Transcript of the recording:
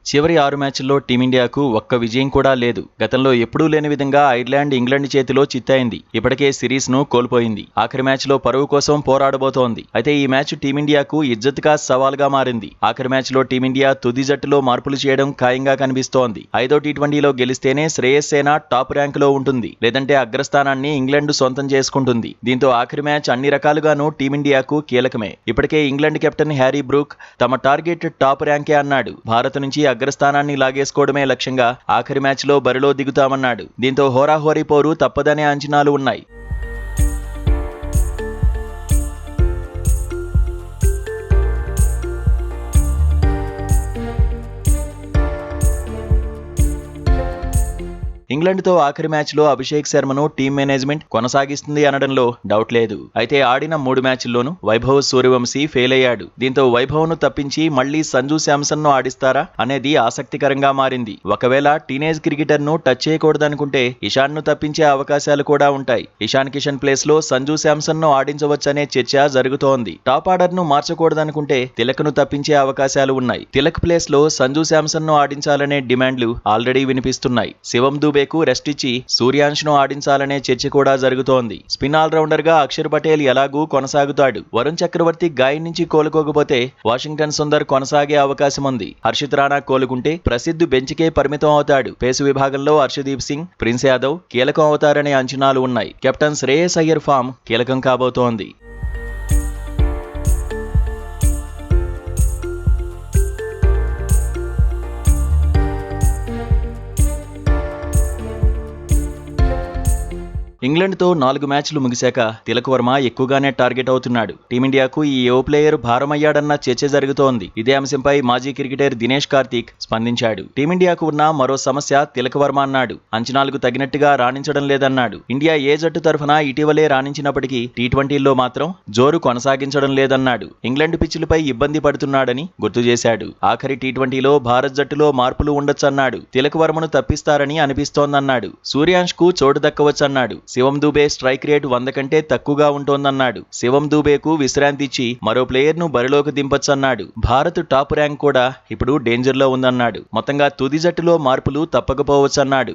చివరి 6 మ్యాచ్ల్లో టీమిండియాకు ఒక్క విజయం కూడా లేదు. గతంలో ఎప్పుడూ లేని విధంగా ఐర్లాండ్ ఇంగ్లాండ్ చేతిలో చిత్తయింది. ఇప్పటికే సిరీస్ను కోల్పోయింది. ఆఖరి మ్యాచ్లో పరువు కోసం పోరాడబోతోంది. అయితే ఈ మ్యాచ్ టీమిండియాకు ఇజ్జత్కా సవాల్గా మారింది. ఆఖరి మ్యాచ్లో టీమిండియా తుది జట్టులో మార్పులు చేయడం ఖాయంగా కనిపిస్తోంది. 5వ టీ20లో గెలిస్తేనే శ్రేయస్ సేన టాప్ ర్యాంకులో ఉంటుంది. లేదంటే అగ్రస్థానాన్ని ఇంగ్లాండ్ సొంతం చేసుకుంటుంది. దీంతో ఆఖరి మ్యాచ్ అన్ని రకాలుగానూ టీమిండియాకు కీలకమే. ఇప్పటికే ఇంగ్లాండ్ కెప్టెన్ హ్యారీ బ్రూక్ తమ టార్గెట్ టాప్ ర్యాంకే అన్నాడు. భారత్ నుంచి అగ్రస్థానాన్ని లాగేసుకోవడమే లక్ష్యంగా ఆఖరి మ్యాచ్లో బరిలో దిగుతామన్నాడు. దీంతో హోరాహోరీ పోరు తప్పదనే అంచనాలు ఉన్నాయి. ఇంగ్లాండ్తో ఆఖరి మ్యాచ్లో అభిషేక్ శర్మను టీం మేనేజ్మెంట్ కొనసాగిస్తుంది అనడంలో డౌట్ లేదు. అయితే ఆడిన 3 మ్యాచ్ల్లోనూ వైభవ్ సూర్యవంశీ ఫెయిల్ అయ్యాడు. దీంతో వైభవ్ను తప్పించి మళ్లీ సంజు శాంసన్ను ఆడిస్తారా అనేది ఆసక్తికరంగా మారింది. ఒకవేళ టీనేజ్ క్రికెటర్ను టచ్ చేయకూడదనుకుంటే ఇషాన్ను తప్పించే అవకాశాలు కూడా ఉంటాయి. ఇషాన్ కిషన్ ప్లేస్లో సంజు శాంసన్ను ఆడించవచ్చనే చర్చ జరుగుతోంది. టాప్ ఆర్డర్ను మార్చకూడదనుకుంటే తిలక్ను తప్పించే అవకాశాలు ఉన్నాయి. తిలక్ ప్లేస్లో సంజు శాంసన్ను ఆడించాలనే డిమాండ్లు ఆల్రెడీ వినిపిస్తున్నాయి. శివం దూబే రెస్ట్ ఇచ్చి సూర్యాంష్ను ఆడించాలనే చర్చ కూడా జరుగుతోంది. స్పిన్ ఆల్రౌండర్ గా అక్షర్ పటేల్ ఎలాగూ కొనసాగుతాడు. వరుణ్ చక్రవర్తి గాయం నుంచి కోలుకోకపోతే వాషింగ్టన్ సుందర్ కొనసాగే అవకాశం ఉంది. హర్షిత్ రాణా కోలుకుంటే ప్రసిద్ధ్ బెంచ్కే పరిమితం అవుతాడు. పేసు విభాగంలో హర్షదీప్ సింగ్, ప్రిన్స్ యాదవ్ కీలకం అవుతారనే అంచనాలు ఉన్నాయి. కెప్టెన్ శ్రేయస్ అయ్యర్ ఫామ్ కీలకం కాబోతోంది. ఇంగ్లాండ్తో 4 మ్యాచ్లు ముగిశాక తిలక్ వర్మ ఎక్కువగానే టార్గెట్ అవుతున్నాడు. టీమిండియాకు ఈ యువ ప్లేయర్ భారమయ్యాడన్న చర్చ జరుగుతోంది. ఇదే అంశంపై మాజీ క్రికెటర్ దినేష్ కార్తీక్ స్పందించాడు. టీమిండియాకు ఉన్న మరో సమస్య తిలక్ వర్మ అన్నాడు. అంచనాలకు తగినట్టుగా రాణించడం లేదన్నాడు. ఇండియా ఏ జట్టు తరఫున ఇటీవలే రాణించినప్పటికీ టీ20లో మాత్రం జోరు కొనసాగించడం లేదన్నాడు. ఇంగ్లాండ్ పిచ్లపై ఇబ్బంది పడుతున్నాడని గుర్తు చేశాడు. ఆఖరి టీ20లో భారత్ జట్టులో మార్పులు ఉండొచ్చన్నాడు. తిలక్ వర్మను తప్పిస్తారని అనిపిస్తోందన్నాడు. సూర్యాంష్ కు చోటు దక్కవచ్చన్నాడు. శివం దూబే స్ట్రైక్ రేట్ 100 కంటే తక్కువగా ఉంటోందన్నాడు. శివం దూబేకు విశ్రాంతి ఇచ్చి మరో ప్లేయర్ను బరిలోకి దింపొచ్చన్నాడు. భారత్ టాప్ ర్యాంక్ కూడా ఇప్పుడు డేంజర్లో ఉందన్నాడు. మొత్తంగా తుది జట్టులో మార్పులు తప్పకపోవచ్చన్నాడు.